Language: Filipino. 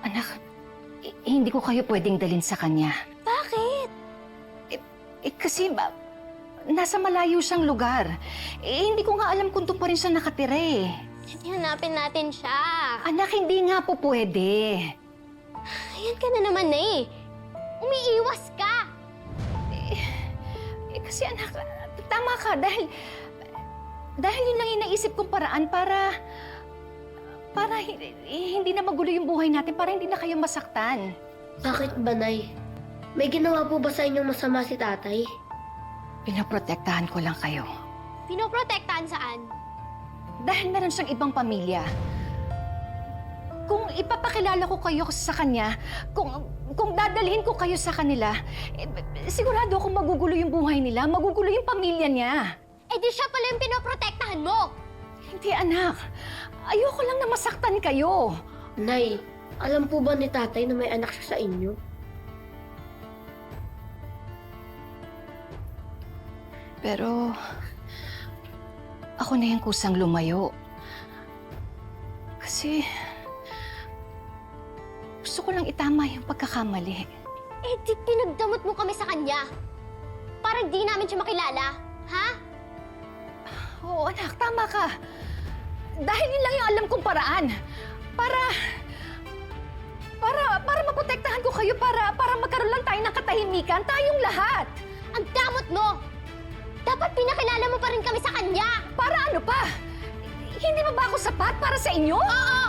Anak, hindi ko kayo pwedeng dalhin sa kanya. Bakit? Kasi nasa malayo siyang lugar. Hindi ko nga alam kung doon pa rin siya nakatira eh. Hanapin natin siya. Anak, hindi nga po pwede. Ayan ka na naman na eh. Umiiwas ka. Kasi anak, tama ka dahil yun lang yung naisip kong paraan para hindi na magulo yung buhay natin, para hindi na kayo masaktan. Bakit ba, Nay? May ginawa po ba sa inyong masama si tatay? Pinoprotektahan ko lang kayo. Pinoprotektahan saan? Dahil meron siyang ibang pamilya. Kung ipapakilala ko kayo sa kanya, kung dadalhin ko kayo sa kanila, sigurado akong magugulo yung buhay nila, magugulo yung pamilya niya. Eh di siya pala yung pinoprotektahan mo. Hindi, anak. Ayoko lang na masaktan kayo. Nay, alam po ba ni tatay na may anak siya sa inyo? Pero ako na yung kusang lumayo. Kasi gusto ko lang itama yung pagkakamali. Eh di pinagdamot mo kami sa kanya. Para di namin siya makilala. Ha? Oo, anak, tama ka. Dahil yun lang yung alam kong paraan. Para maprotektahan ko kayo, para magkaroon lang tayo ng katahimikan, tayong lahat. Ang damot mo! Dapat pinakilala mo pa rin kami sa kanya! Para ano pa? Hindi ba ako sapat para sa inyo? Oo!